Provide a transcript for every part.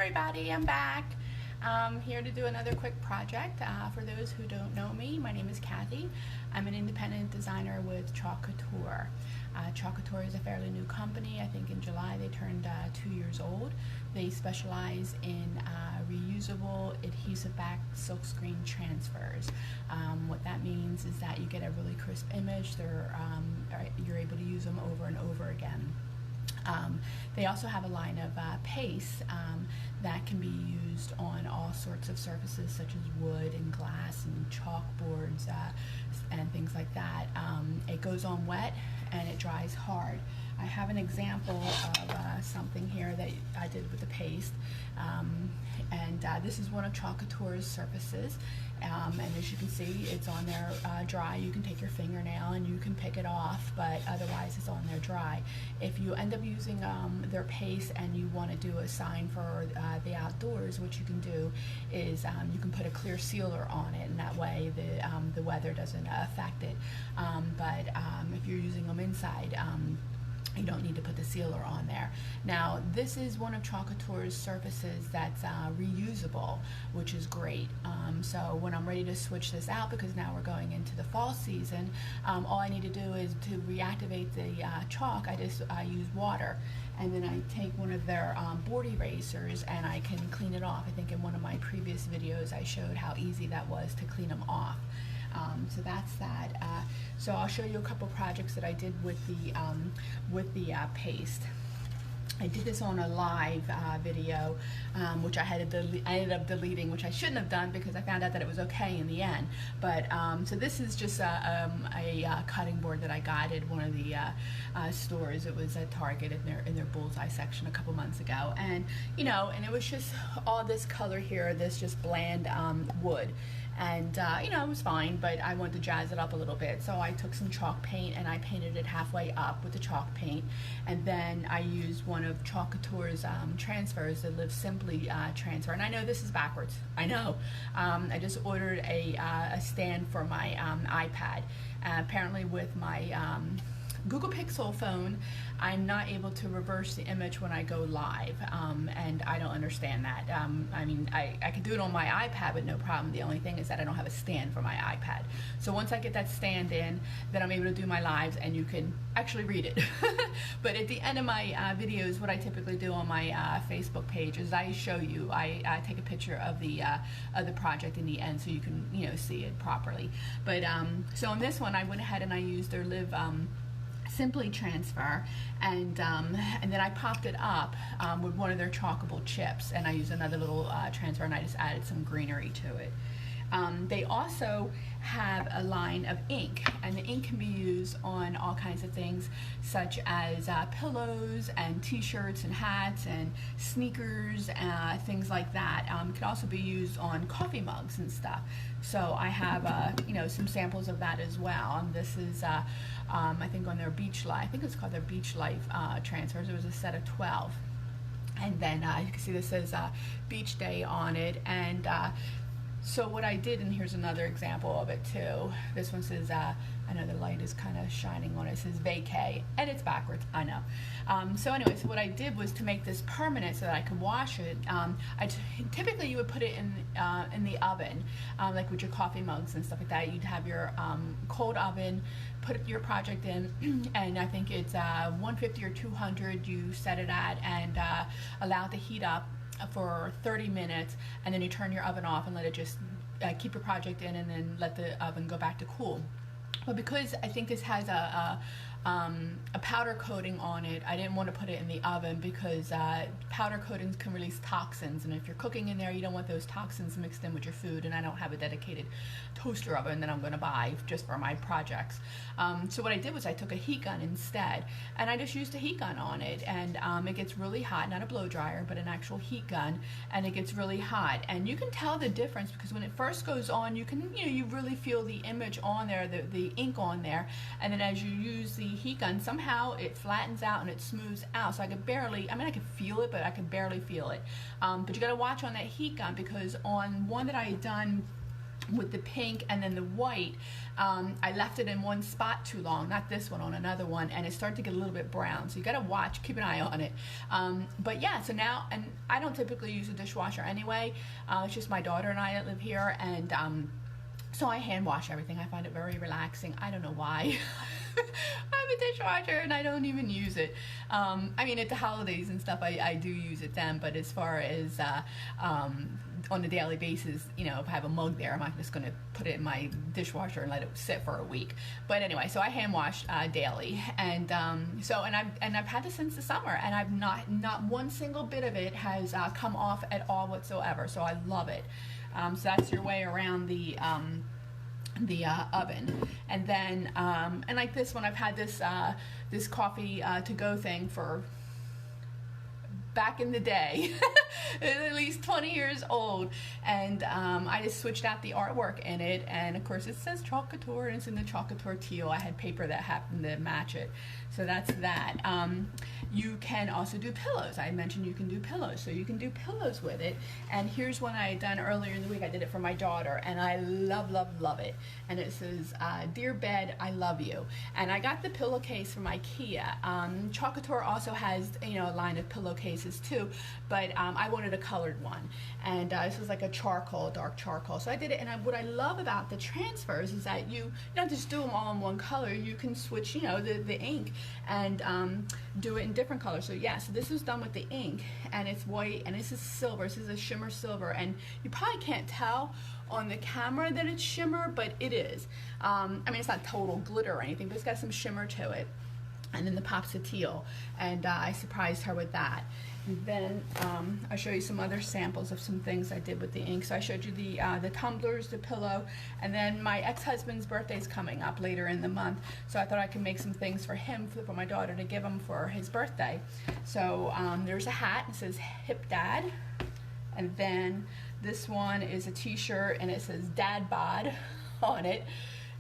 everybody, I'm back. I'm here to do another quick project. For those who don't know me, my name is Kathy. I'm an independent designer with Chalk Couture. Chalk Couture is a fairly new company. I think in July they turned 2 years old. They specialize in reusable adhesive back silkscreen transfers. What that means is that you get a really crisp image. You're able to use them over and over again. They also have a line of paste that can be used on all sorts of surfaces such as wood and glass and chalkboards and things like that. It goes on wet and it dries hard. I have an example of something here that I did with the paste, and this is one of Chalk Couture's surfaces, and as you can see, it's on there dry. You can take your fingernail and you can pick it off, but otherwise it's on there dry. If you end up using their paste and you want to do a sign for the outdoors, what you can do is you can put a clear sealer on it, and that way the weather doesn't affect it. But if you're using them inside, you don't need to put the sealer on there. Now, this is one of Chalk Couture's surfaces that's reusable, which is great. So when I'm ready to switch this out, because now we're going into the fall season, all I need to do is to reactivate the chalk. I use water, and then I take one of their board erasers and I can clean it off. I think in one of my previous videos I showed how easy that was to clean them off. So that's that. So I'll show you a couple projects that I did with the paste. I did this on a live video, which I ended up deleting, which I shouldn't have done because I found out that it was okay in the end. But so this is just a cutting board that I got at one of the stores. It was at Target in their bullseye section a couple months ago, and and it was just all this color here, this just bland wood. And it was fine, but I wanted to jazz it up a little bit. So I took some chalk paint and I painted it halfway up with the chalk paint. And then I used one of Chalk Couture's transfers, the Live Simply transfer. And I know this is backwards, I know. I just ordered a stand for my iPad. Apparently with my Google Pixel phone, I'm not able to reverse the image when I go live, and I don't understand that. I mean, I can do it on my iPad with no problem. The only thing is that I don't have a stand for my iPad. So once I get that stand in, then I'm able to do my lives and you can actually read it. But at the end of my videos, what I typically do on my Facebook page is I show you, I take a picture of the project in the end so you can see it properly. But so on this one, I went ahead and I used their Live Simply transfer, and then I popped it up with one of their chalkable chips, and I used another little transfer and I just added some greenery to it. They also have a line of ink, and the ink can be used on all kinds of things such as pillows and t-shirts and hats and sneakers, things like that. It can also be used on coffee mugs and stuff. So I have some samples of that as well. And this is I think on their Beach Life, I think it's called their Beach Life transfers. It was a set of 12, and then you can see this says Beach Day on it. And so what I did, and here's another example of it too. This one says, I know the light is kind of shining on it, it says vacay, and it's backwards, I know. So anyway, so what I did was to make this permanent so that I could wash it. Typically you would put it in the oven, like with your coffee mugs and stuff like that. You'd have your cold oven, put your project in, and I think it's 150 or 200 you set it at, and allow it to heat up for 30 minutes, and then you turn your oven off and let it just keep your project in, and then let the oven go back to cool. But because I think this has a powder coating on it, I didn't want to put it in the oven because powder coatings can release toxins, and if you're cooking in there, you don't want those toxins mixed in with your food. And I don't have a dedicated toaster oven that I'm going to buy just for my projects. So what I did was I took a heat gun instead, and I just used a heat gun on it, and it gets really hot, not a blow dryer, but an actual heat gun, and it gets really hot. And you can tell the difference because when it first goes on, you can you really feel the image on there, the ink on there, and then as you use the heat gun, somehow it flattens out and it smooths out. So I could barely, I could feel it, but I could barely feel it. But you got to watch on that heat gun, because on one that I had done with the pink and then the white, I left it in one spot too long, not this one, on another one, and it started to get a little bit brown. So you got to watch, keep an eye on it. But yeah, so now, and I don't typically use a dishwasher anyway. It's just my daughter and I that live here, and so I hand wash everything. I find it very relaxing. I don't know why. I have a dishwasher and I don't even use it. I mean, at the holidays and stuff, I do use it then, but as far as on a daily basis, you know, if I have a mug there, I'm not just going to put it in my dishwasher and let it sit for a week. But anyway, so I hand wash daily, and I've had this since the summer, and I've not one single bit of it has come off at all whatsoever. So I love it. So that's your way around the oven. And then and like this one, I've had this this coffee to go thing for back in the day. It's at least 20 years old, and I just switched out the artwork in it, and of course it says Chalk Couture, and it's in the Chalk Couture teal. I had paper that happened to match it, so that's that. You can also do pillows. I mentioned you can do pillows, so you can do pillows with it. And here's one I had done earlier in the week. I did it for my daughter, and I love it. And it says, "Dear bed, I love you." And I got the pillowcase from IKEA. Chalk Couture also has, you know, a line of pillowcases too, but I wanted a colored one, and this was like a charcoal, dark charcoal. So I did it, and what I love about the transfers is that you don't just do them all in one color. You can switch, you know, the ink and do it in different colors. So yeah, so this was done with the ink, and it's white, and this is silver. This is a shimmer silver, and you probably can't tell on the camera that it's shimmer, but it is. I mean, it's not total glitter or anything, but it's got some shimmer to it. And then the pops of teal, and I surprised her with that. And then I'll show you some other samples of some things I did with the ink. So I showed you the tumblers, the pillow, and then my ex-husband's birthday's coming up later in the month, so I thought I could make some things for him, for my daughter, to give him for his birthday. So there's a hat, it says Hip Dad, and then this one is a t-shirt, and it says Dad Bod on it.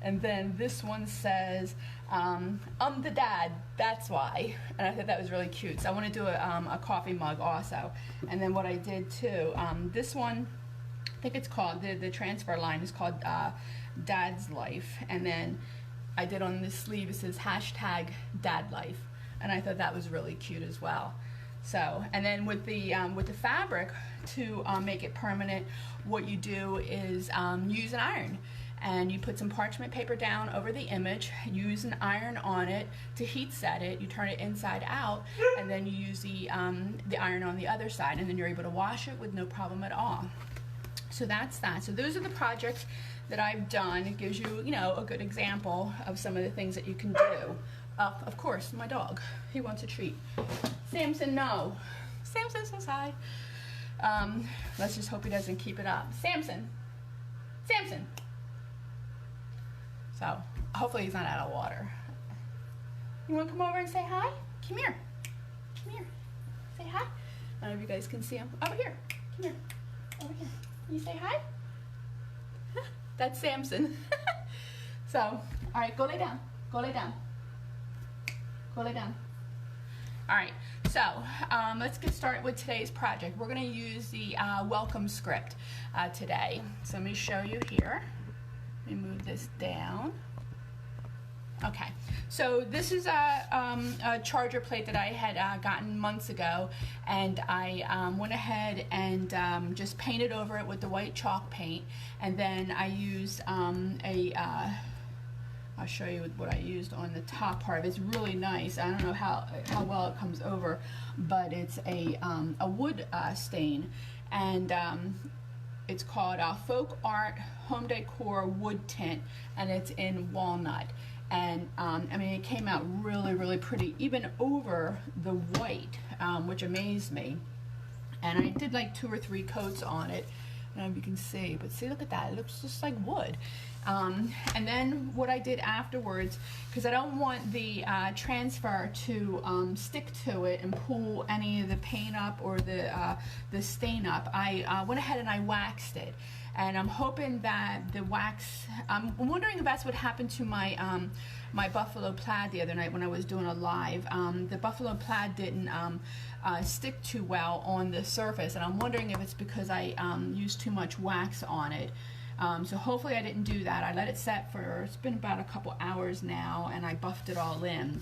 And then this one says, I'm the dad, that's why. And I thought that was really cute. So I want to do a coffee mug also. And then what I did too, this one, I think it's called, the transfer line is called Dad's Life. And then I did on this sleeve, it says hashtag Dad Life. And I thought that was really cute as well. So, and then with the fabric, to make it permanent, what you do is use an iron. And you put some parchment paper down over the image, use an iron on it to heat set it, you turn it inside out, and then you use the iron on the other side, and then you're able to wash it with no problem at all. So that's that. So those are the projects that I've done. It gives you, you know, a good example of some of the things that you can do. Of course, my dog, he wants a treat. Samson, no. Samson says hi. Let's just hope he doesn't keep it up. Samson. Samson. So hopefully he's not out of water. You want to come over and say hi? Come here. Come here. Say hi. I don't know if you guys can see him. Over here. Come here. Over here. Can you say hi? That's Samson. So, all right, go lay down. Go lay down. Go lay down. All right, so let's get started with today's project. We're going to use the welcome script today. So let me show you here. Let me move this down. Okay, so this is a charger plate that I had gotten months ago, and I went ahead and just painted over it with the white chalk paint, and then I used I'll show you what I used on the top part of it. It's really nice. I don't know how well it comes over, but it's a wood stain, and it's called Folk Art Home Decor Wood Tint, and it's in walnut. And I mean, it came out really, really pretty, even over the white, which amazed me. And I did like 2 or 3 coats on it. I don't know if you can see, but see, look at that. It looks just like wood. And then what I did afterwards, because I don't want the transfer to stick to it and pull any of the paint up or the stain up, I went ahead and I waxed it. And I'm hoping that the wax, I'm wondering if that's what happened to my my buffalo plaid the other night when I was doing a live. The buffalo plaid didn't stick too well on the surface, and I'm wondering if it's because I used too much wax on it. So hopefully I didn't do that. I let it set for, it's been about a couple hours now, and I buffed it all in.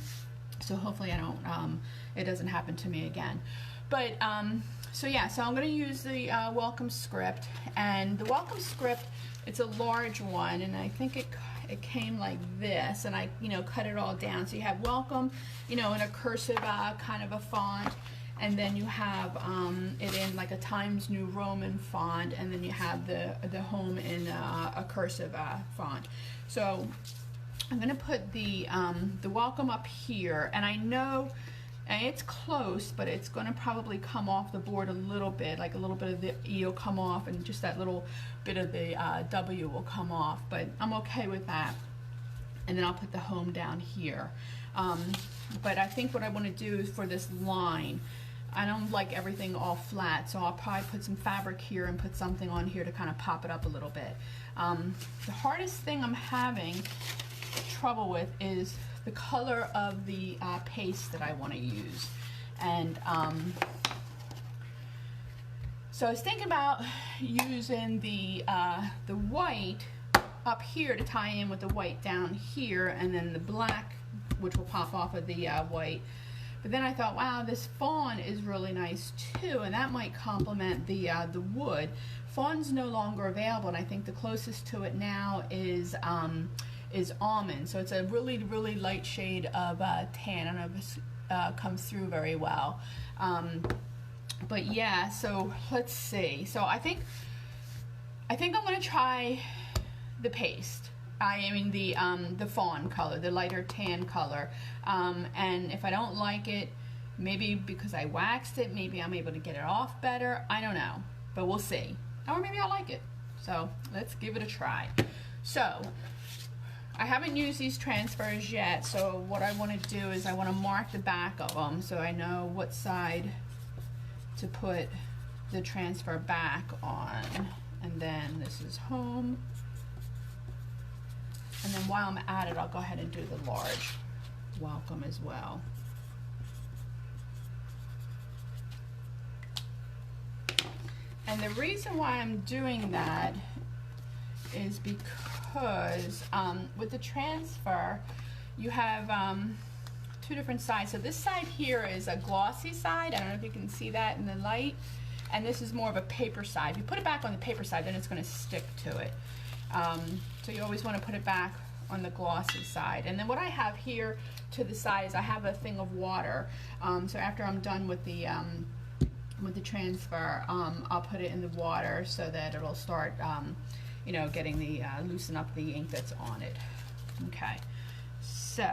So hopefully I don't, it doesn't happen to me again. But, so yeah, so I'm going to use the welcome script. And the welcome script, it's a large one, and I think it came like this, and I, cut it all down. So you have welcome, in a cursive kind of a font, and then you have it in like a Times New Roman font, and then you have the home in a cursive font. So I'm going to put the welcome up here, and I know it's close, but it's going to probably come off the board a little bit, like a little bit of the E will come off, and just that little bit of the W will come off, but I'm okay with that. And then I'll put the home down here. But I think what I want to do is for this line, I don't like everything all flat, so I'll probably put some fabric here and put something on here to kind of pop it up a little bit. The hardest thing I'm having trouble with is the color of the paste that I want to use. And so I was thinking about using the white up here to tie in with the white down here, and then the black, which will pop off of the white. But then I thought, wow, this fawn is really nice too, and that might complement the wood. Fawn's no longer available, and I think the closest to it now is almond. So it's a really, really light shade of tan. I don't know if this comes through very well. But yeah, so let's see. So I think I'm going to try the paste. I mean the fawn color, the lighter tan color. And if I don't like it, maybe because I waxed it, maybe I'm able to get it off better. I don't know, but we'll see. Or maybe I'll like it. So let's give it a try. So I haven't used these transfers yet, so what I want to do is I want to mark the back of them so I know what side to put the transfer back on. And then this is home. And then while I'm at it, I'll go ahead and do the large welcome as well. And the reason why I'm doing that is because with the transfer, you have two different sides. So this side here is a glossy side. I don't know if you can see that in the light. And this is more of a paper side. If you put it back on the paper side, then it's going to stick to it. So you always want to put it back on the glossy side. And then what I have here to the side is I have a thing of water. So after I'm done with the transfer, I'll put it in the water so that it'll start, getting the loosen up the ink that's on it. Okay. So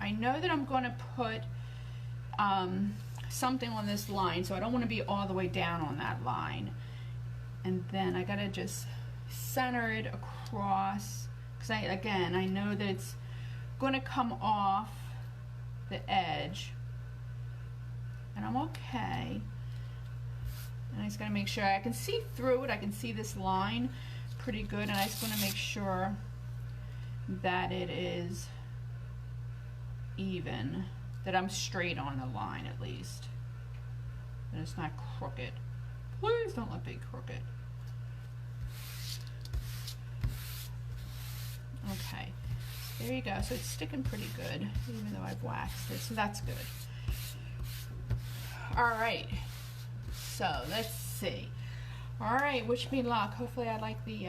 I know that I'm going to put something on this line, so I don't want to be all the way down on that line. And then I gotta just center it across, because I know that it's going to come off the edge, and I'm okay. And I just gotta make sure I can see through it. I can see this line pretty good, and I just want to make sure that it is even, that I'm straight on the line at least, and it's not crooked. Please don't let it be crooked. Okay, there you go. So it's sticking pretty good, even though I've waxed it, so that's good. All right, so let's see. All right, wish me luck. Hopefully I like the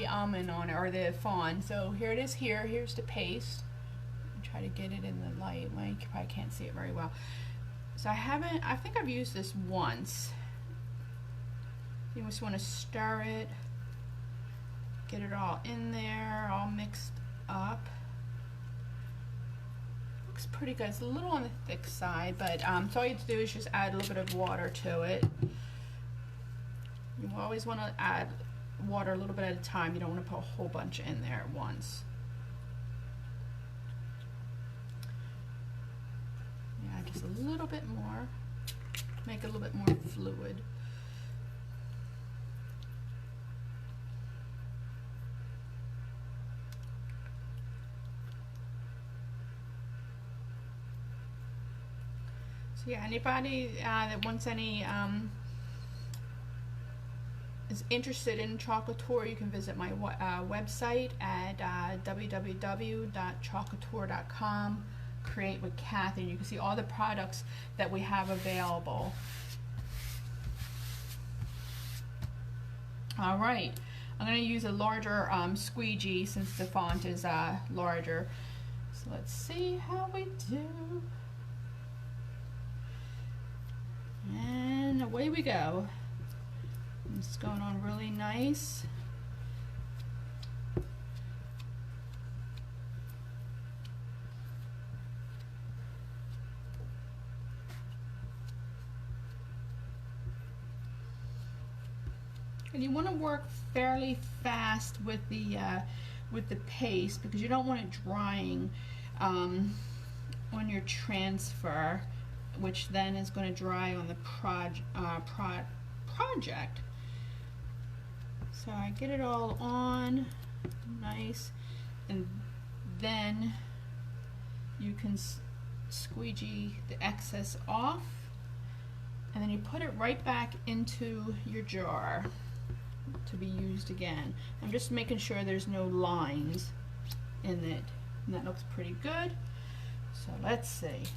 almond on it, or the fawn. So here it is here. Here's the paste. Try to get it in the light. Well, you probably can't see it very well. So I think I've used this once. You just want to stir it, get it all in there, all mixed up. Looks pretty good. It's a little on the thick side, but so all you have to do is just add a little bit of water to it. You always want to add water a little bit at a time. You don't want to put a whole bunch in there at once. Yeah, just a little bit more. Make it a little bit more fluid. So yeah, anybody that wants any is interested in Chalk Couture, you can visit my website at www.chalkcouture.com, Create with Kathy, and you can see all the products that we have available. All right, I'm going to use a larger squeegee since the font is larger. So let's see how we do. And away we go. It's going on really nice. And you want to work fairly fast with the paste, because you don't want it drying on your transfer, which then is going to dry on the project. So I get it all on nice, and then you can squeegee the excess off, and then you put it right back into your jar to be used again. I'm just making sure there's no lines in it, and that looks pretty good. So let's see.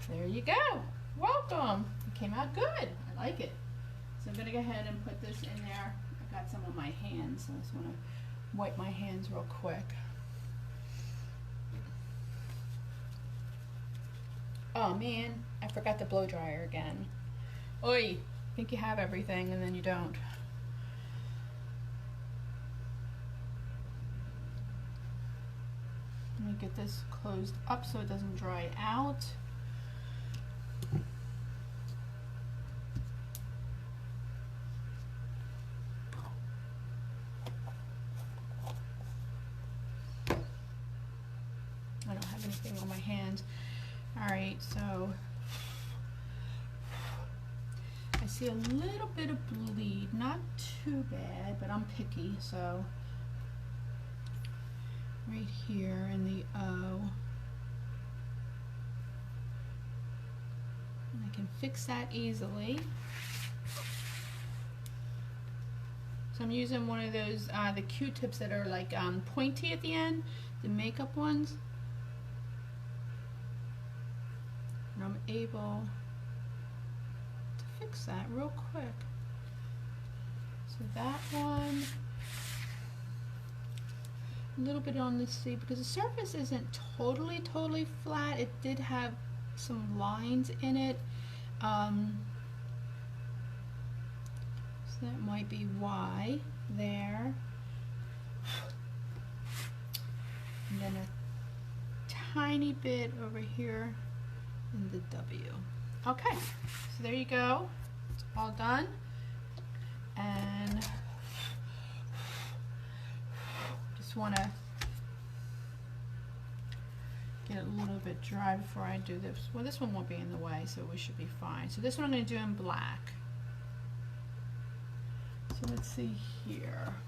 There you go. Welcome. It came out good. I like it. So I'm going to go ahead and put this in there. I've got some on my hands, so I just want to wipe my hands real quick. Oh man, I forgot the blow dryer again. Oi, think you have everything and then you don't. Let me get this closed up so it doesn't dry out. I don't have anything on my hands. Alright, so I see a little bit of bleed, not too bad, but I'm picky, so right here in the O. And I can fix that easily. So I'm using one of those, the Q-tips that are like pointy at the end, the makeup ones. And I'm able to fix that real quick. So that one, a little bit on the C, because the surface isn't totally flat. It did have some lines in it. So that might be why there. And then a tiny bit over here in the W. Okay, so there you go. It's all done. And just want to get it a little bit dry before I do this. Well, this one won't be in the way, so we should be fine. So this one I'm going to do in black. So let's see here.